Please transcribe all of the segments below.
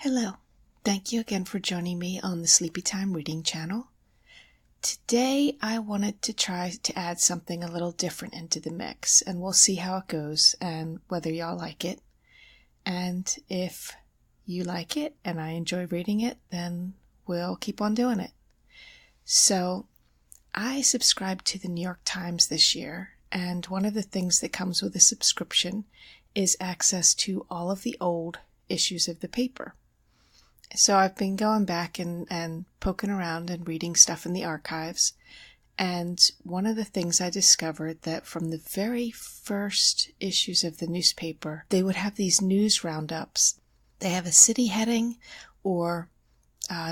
Hello. Thank you again for joining me on the Sleepytime Reading channel. Today I wanted to try to add something a little different into the mix, and we'll see how it goes and whether y'all like it. And if you like it and I enjoy reading it, then we'll keep on doing it. So I subscribed to the New York Times this year, and one of the things that comes with a subscription is access to all of the old issues of the paper. So I've been going back and poking around and reading stuff in the archives, and one of the things I discovered that from the very first issues of the newspaper, they would have these news roundups. They have a city heading or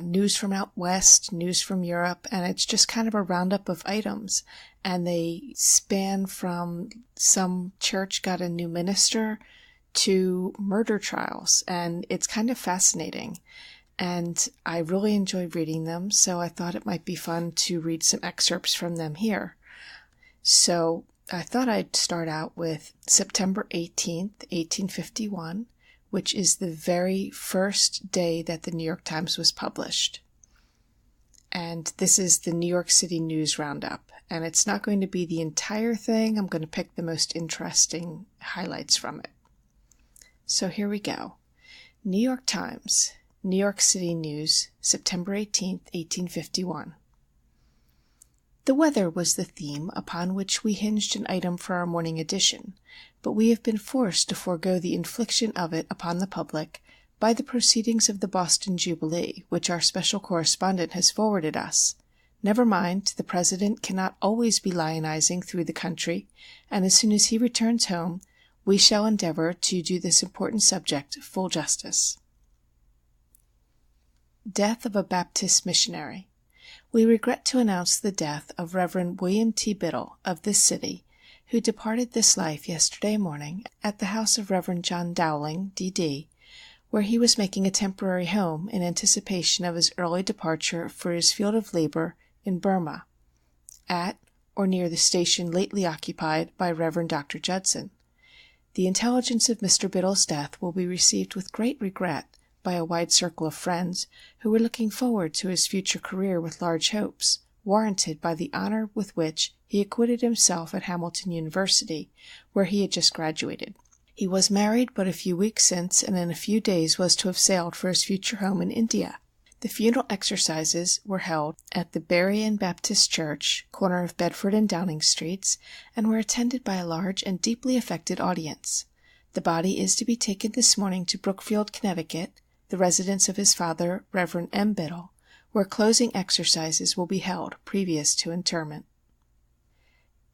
news from out west, news from Europe, and it's just kind of a roundup of items. And they span from some church got a new minister to murder trials, and it's kind of fascinating. And I really enjoy reading them, so I thought it might be fun to read some excerpts from them here. So I thought I'd start out with September 18th, 1851, which is the very first day that the New York Times was published. And this is the New York City News Roundup. And it's not going to be the entire thing. I'm going to pick the most interesting highlights from it. So here we go. New York Times, New York City News, September 18th, 1851. The weather was the theme upon which we hinged an item for our morning edition, but we have been forced to forego the infliction of it upon the public by the proceedings of the Boston Jubilee, which our special correspondent has forwarded us. Never mind, the President cannot always be lionizing through the country, and as soon as he returns home, we shall endeavor to do this important subject full justice. Death of a Baptist missionary. We regret to announce the death of Reverend William T. Biddle of this city, who departed this life yesterday morning at the house of Reverend John Dowling, D.D., where he was making a temporary home in anticipation of his early departure for his field of labor in Burma, at or near the station lately occupied by Reverend Dr. Judson. The intelligence of Mr. Biddle's death will be received with great regret by a wide circle of friends who were looking forward to his future career with large hopes, warranted by the honor with which he acquitted himself at Hamilton University, where he had just graduated. He was married but a few weeks since, and in a few days was to have sailed for his future home in India. The funeral exercises were held at the Berrien Baptist Church, corner of Bedford and Downing Streets, and were attended by a large and deeply affected audience. The body is to be taken this morning to Brookfield, Connecticut, the residence of his father, Reverend M. Biddle, where closing exercises will be held previous to interment.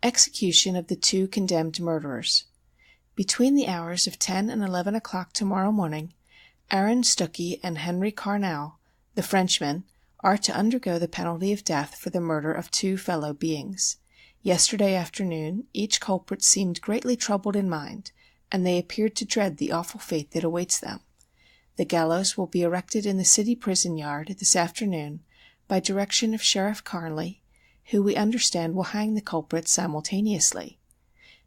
Execution of the two condemned murderers. Between the hours of 10 and 11 o'clock tomorrow morning, Aaron Stuckey and Henry Carnell, the Frenchmen, are to undergo the penalty of death for the murder of two fellow beings. Yesterday afternoon, each culprit seemed greatly troubled in mind, and they appeared to dread the awful fate that awaits them. The gallows will be erected in the city prison yard this afternoon by direction of Sheriff Carnley, who we understand will hang the culprits simultaneously.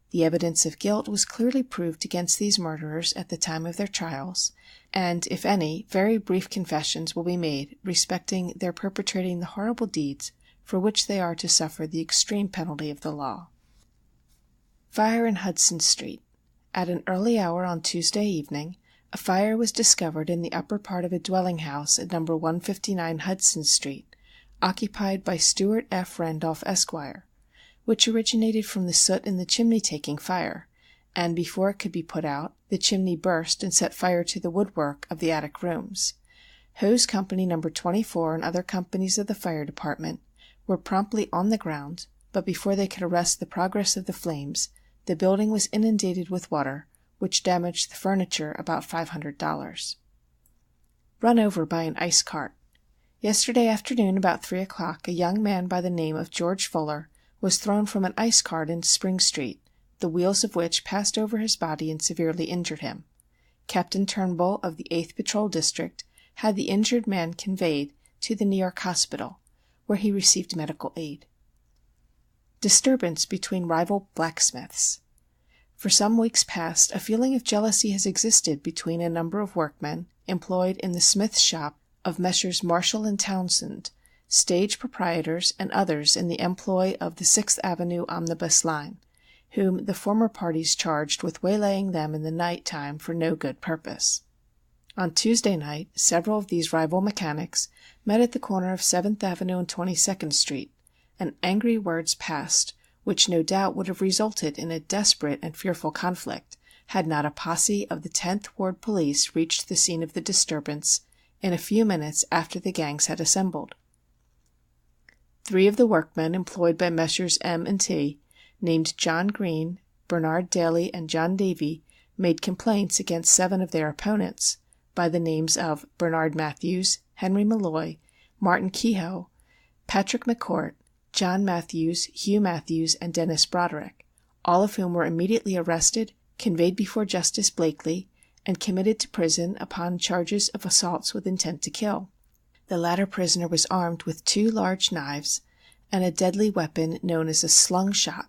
The evidence of guilt was clearly proved against these murderers at the time of their trials, and, if any, very brief confessions will be made respecting their perpetrating the horrible deeds for which they are to suffer the extreme penalty of the law. Fire in Hudson Street. At an early hour on Tuesday evening, a fire was discovered in the upper part of a dwelling house at number 159 Hudson Street, occupied by Stewart F. Randolph, Esquire, which originated from the soot in the chimney taking fire, and before it could be put out, the chimney burst and set fire to the woodwork of the attic rooms. Hose Company No. 24 and other companies of the fire department were promptly on the ground, but before they could arrest the progress of the flames, the building was inundated with water, which damaged the furniture about $500. Run over by an ice cart. Yesterday afternoon about 3 o'clock, a young man by the name of George Fuller was thrown from an ice cart into Spring Street, the wheels of which passed over his body and severely injured him. Captain Turnbull of the 8th Patrol District had the injured man conveyed to the New York hospital, where he received medical aid. Disturbance between rival blacksmiths. For some weeks past, a feeling of jealousy has existed between a number of workmen, employed in the smith shop of Messrs. Marshall and Townsend, stage proprietors and others in the employ of the Sixth Avenue Omnibus line, whom the former parties charged with waylaying them in the night time for no good purpose. On Tuesday night, several of these rival mechanics met at the corner of 7th Avenue and 22nd Street, and angry words passed, which no doubt would have resulted in a desperate and fearful conflict, had not a posse of the 10th Ward Police reached the scene of the disturbance in a few minutes after the gangs had assembled. 3 of the workmen employed by Messrs. M and T, named John Green, Bernard Daly, and John Davy, made complaints against 7 of their opponents, by the names of Bernard Matthews, Henry Malloy, Martin Kehoe, Patrick McCourt, John Matthews, Hugh Matthews, and Dennis Broderick, all of whom were immediately arrested, conveyed before Justice Blakely, and committed to prison upon charges of assaults with intent to kill. The latter prisoner was armed with 2 large knives and a deadly weapon known as a slung-shot,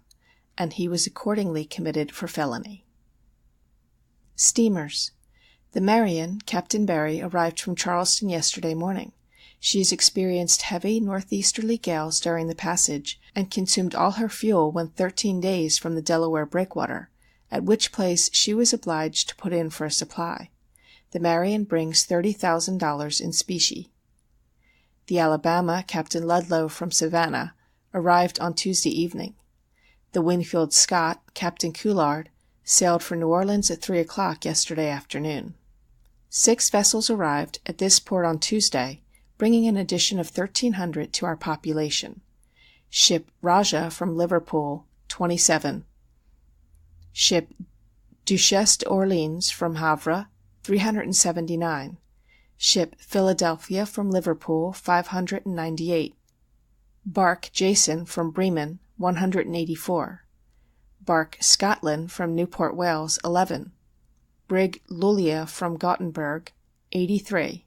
and he was accordingly committed for felony. Steamers. The Marion, Captain Barry, arrived from Charleston yesterday morning. She has experienced heavy northeasterly gales during the passage, and consumed all her fuel when 13 days from the Delaware breakwater, at which place she was obliged to put in for a supply. The Marion brings $30,000 in specie. The Alabama, Captain Ludlow, from Savannah, arrived on Tuesday evening. The Winfield Scott, Captain Coulard, sailed for New Orleans at 3 o'clock yesterday afternoon. 6 vessels arrived at this port on Tuesday, bringing an addition of 1,300 to our population. Ship Raja from Liverpool, 27. Ship Duchesse d'Orleans from Havre, 379. Ship Philadelphia from Liverpool, 598. Bark Jason from Bremen, 184. Bark Scotland from Newport, Wales, 11. Brig Lulia from Gothenburg, 83,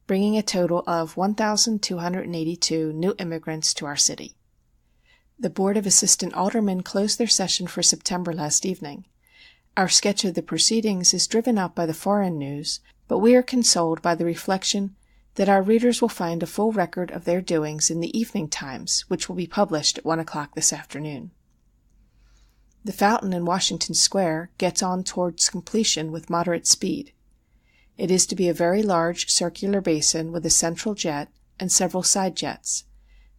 bringing a total of 1,282 new immigrants to our city. The Board of Assistant Aldermen closed their session for September last evening. Our sketch of the proceedings is driven out by the foreign news, but we are consoled by the reflection that our readers will find a full record of their doings in the Evening Times, which will be published at 1 o'clock this afternoon. The fountain in Washington Square gets on towards completion with moderate speed. It is to be a very large circular basin with a central jet and several side jets.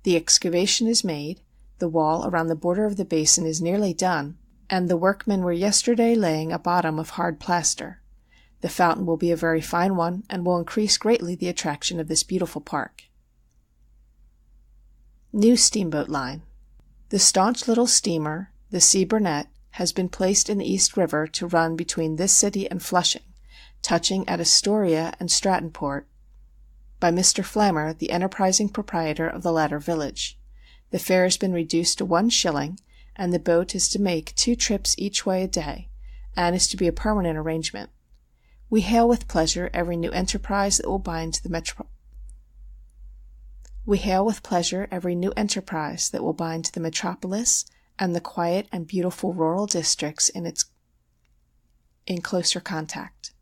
The excavation is made, the wall around the border of the basin is nearly done, and the workmen were yesterday laying a bottom of hard plaster. The fountain will be a very fine one and will increase greatly the attraction of this beautiful park. New steamboat line. The staunch little steamer, the Sea Burnett, has been placed in the East River to run between this city and Flushing, touching at Astoria and Strattonport, by Mr. Flammer, the enterprising proprietor of the latter village. The fare has been reduced to 1 shilling, and the boat is to make 2 trips each way a day, and is to be a permanent arrangement. We hail with pleasure every new enterprise that will bind to the metropolis and the quiet and beautiful rural districts in closer contact.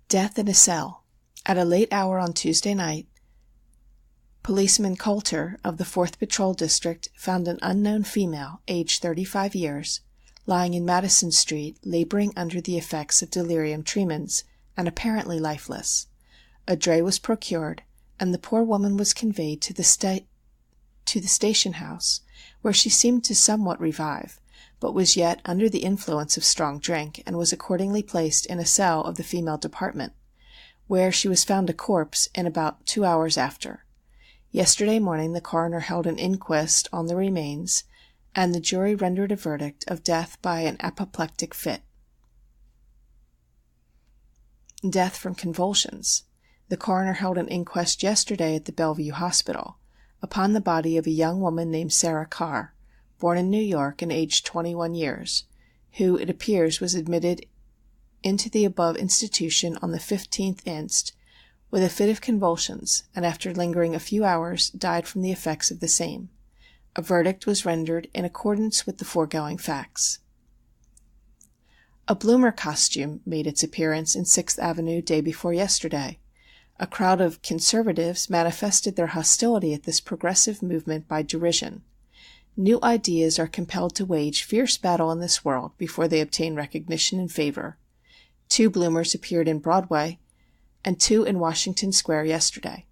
Death in a cell. At a late hour on Tuesday night, Policeman Coulter of the 4th Patrol District found an unknown female, aged 35 years, lying in Madison Street, laboring under the effects of delirium tremens, and apparently lifeless. A dray was procured, and the poor woman was conveyed to the station house, where she seemed to somewhat revive, but was yet under the influence of strong drink, and was accordingly placed in a cell of the female department, where she was found a corpse in about 2 hours after. Yesterday morning the coroner held an inquest on the remains, and the jury rendered a verdict of death by an apoplectic fit. Death from convulsions. The coroner held an inquest yesterday at the Bellevue Hospital upon the body of a young woman named Sarah Carr, born in New York and aged 21 years, who, it appears, was admitted into the above institution on the 15th inst. With a fit of convulsions, and after lingering a few hours died from the effects of the same. A verdict was rendered in accordance with the foregoing facts. A bloomer costume made its appearance in 6th Avenue day before yesterday. A crowd of conservatives manifested their hostility at this progressive movement by derision. New ideas are compelled to wage fierce battle in this world before they obtain recognition and favor. 2 bloomers appeared in Broadway and 2 in Washington Square yesterday.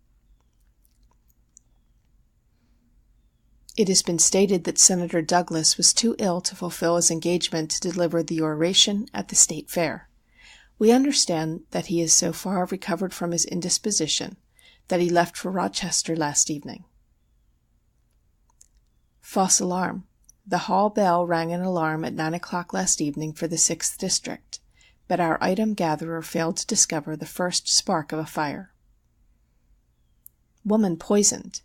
It has been stated that Senator Douglas was too ill to fulfill his engagement to deliver the oration at the State Fair. We understand that he is so far recovered from his indisposition that he left for Rochester last evening. False alarm. The hall bell rang an alarm at 9 o'clock last evening for the 6th District, but our item gatherer failed to discover the first spark of a fire. Woman poisoned.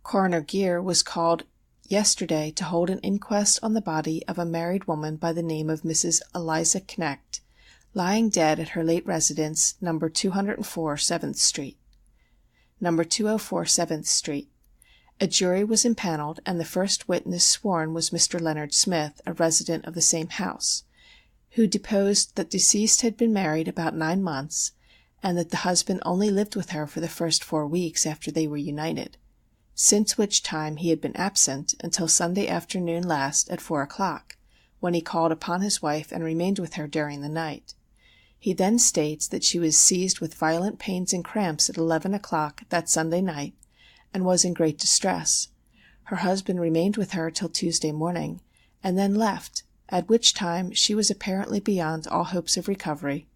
Coroner Geer was called yesterday to hold an inquest on the body of a married woman by the name of Mrs. Eliza Knecht, lying dead at her late residence, No. 204 7th Street. No. 204 7th Street. A jury was impaneled, and the first witness sworn was Mr. Leonard Smith, a resident of the same house, who deposed that deceased had been married about 9 months, and that the husband only lived with her for the first 4 weeks after they were united, since which time he had been absent until Sunday afternoon last at 4 o'clock, when he called upon his wife and remained with her during the night. He then states that she was seized with violent pains and cramps at 11 o'clock that Sunday night, and was in great distress. Her husband remained with her till Tuesday morning, and then left, at which time she was apparently beyond all hopes of recovery,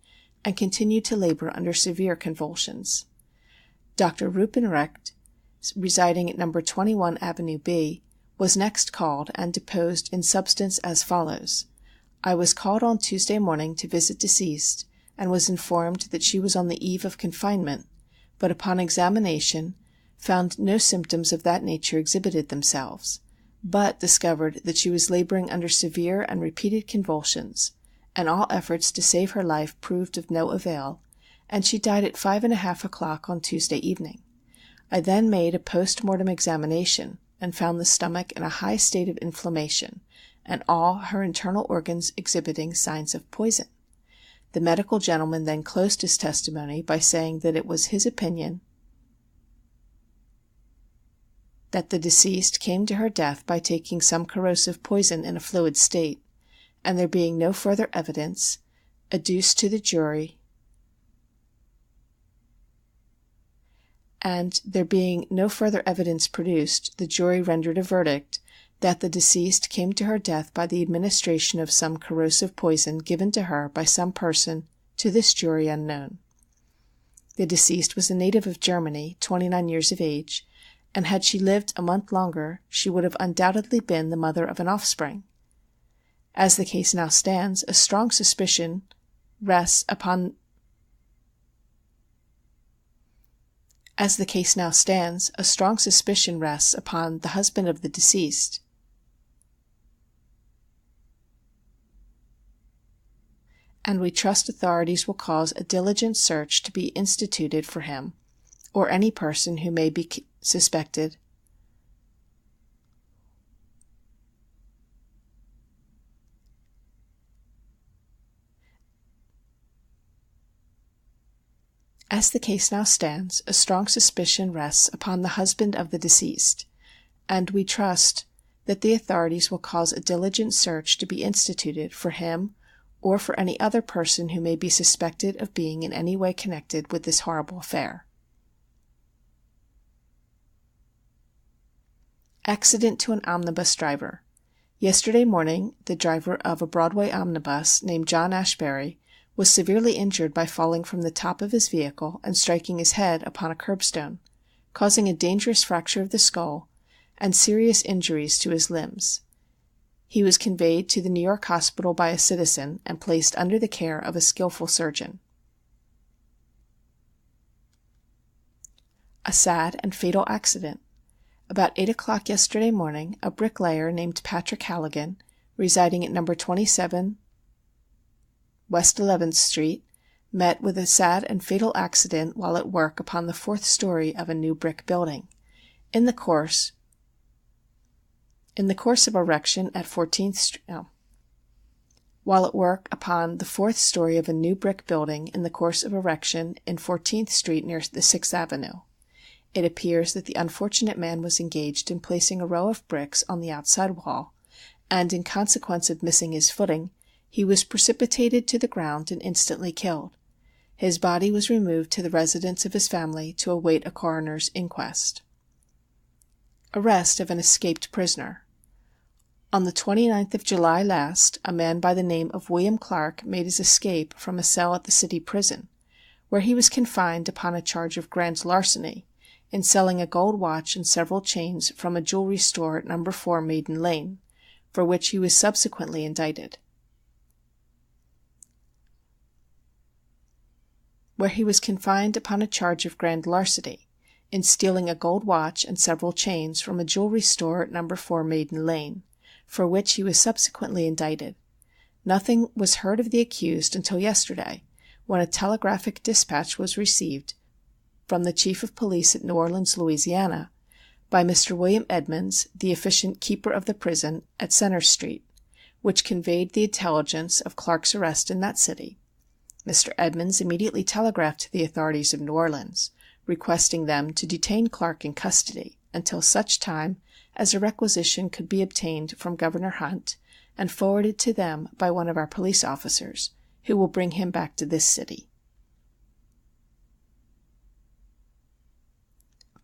and continued to labor under severe convulsions. Dr. Rupenrecht, residing at No. 21 Avenue B, was next called and deposed in substance as follows. I was called on Tuesday morning to visit deceased, and was informed that she was on the eve of confinement, but upon examination found no symptoms of that nature exhibited themselves, but discovered that she was laboring under severe and repeated convulsions, and all efforts to save her life proved of no avail, and she died at 5:30 o'clock on Tuesday evening. I then made a post-mortem examination, and found the stomach in a high state of inflammation, and all her internal organs exhibiting signs of poison. The medical gentleman then closed his testimony by saying that it was his opinion that the deceased came to her death by taking some corrosive poison in a fluid state, and there being no further evidence adduced to the jury, produced, the jury rendered a verdict that the deceased came to her death by the administration of some corrosive poison given to her by some person to this jury unknown. The deceased was a native of Germany, 29 years of age, and had she lived a month longer, she would have undoubtedly been the mother of an offspring. As the case now stands, a strong suspicion rests upon the husband of the deceased, and we trust authorities will cause a diligent search to be instituted for him, or any person who may be suspected As the case now stands, a strong suspicion rests upon the husband of the deceased, and we trust that the authorities will cause a diligent search to be instituted for him or for any other person who may be suspected of being in any way connected with this horrible affair. Accident to an omnibus driver. Yesterday morning, the driver of a Broadway omnibus named John Ashbury was severely injured by falling from the top of his vehicle and striking his head upon a curbstone, causing a dangerous fracture of the skull and serious injuries to his limbs. He was conveyed to the New York hospital by a citizen and placed under the care of a skillful surgeon. A sad and fatal accident. About 8 o'clock yesterday morning, a bricklayer named Patrick Halligan, residing at No. 27 West 11th Street, met with a sad and fatal accident while at work upon the 4th story of a new brick building. In the course In the course of erection at 14th Street, while at work upon the 4th story of a new brick building in the course of erection in 14th Street near the 6th Avenue, it appears that the unfortunate man was engaged in placing a row of bricks on the outside wall, and in consequence of missing his footing, he was precipitated to the ground and instantly killed. His body was removed to the residence of his family to await a coroner's inquest. Arrest of an escaped prisoner. On the 29th of July last, a man by the name of William Clark made his escape from a cell at the city prison, where he was confined upon a charge of grand larceny in selling a gold watch and several chains from a jewelry store at No. 4 Maiden Lane, for which he was subsequently indicted. Where he was confined upon a charge of grand larceny in stealing a gold watch and several chains from a jewelry store at No. 4 Maiden Lane, for which he was subsequently indicted. Nothing was heard of the accused until yesterday, when a telegraphic dispatch was received from the Chief of Police at New Orleans, Louisiana, by Mr. William Edmonds, the efficient keeper of the prison at Center Street, which conveyed the intelligence of Clark's arrest in that city. Mr. Edmonds immediately telegraphed to the authorities of New Orleans, requesting them to detain Clark in custody until such time as a requisition could be obtained from Governor Hunt and forwarded to them by one of our police officers, who will bring him back to this city.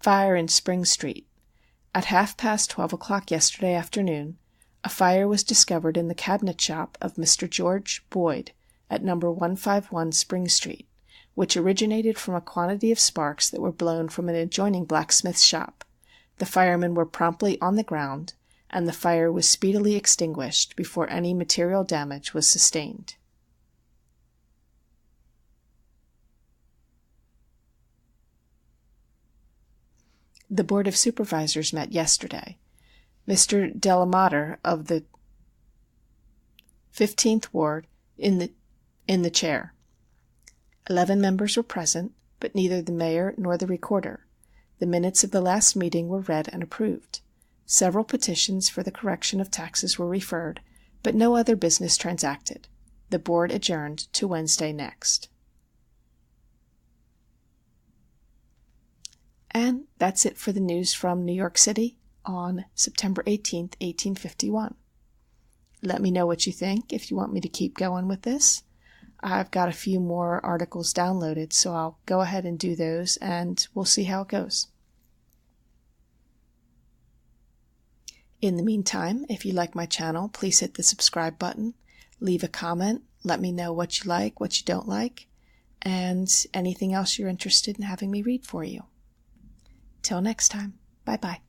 Fire in Spring Street. At 12:30 yesterday afternoon, a fire was discovered in the cabinet shop of Mr. George Boyd at No. 151 Spring Street, which originated from a quantity of sparks that were blown from an adjoining blacksmith's shop. The firemen were promptly on the ground, and the fire was speedily extinguished before any material damage was sustained. The Board of Supervisors met yesterday. Mr. Delamater of the 15th Ward in the chair. 11 members were present, but neither the mayor nor the recorder. The minutes of the last meeting were read and approved. Several petitions for the correction of taxes were referred, but no other business transacted. The board adjourned to Wednesday next. And that's it for the news from New York City on September 18th, 1851. Let me know what you think if you want me to keep going with this. I've got a few more articles downloaded, so I'll go ahead and do those, and we'll see how it goes. In the meantime, if you like my channel, please hit the subscribe button, leave a comment, let me know what you like, what you don't like, and anything else you're interested in having me read for you. Till next time, bye-bye.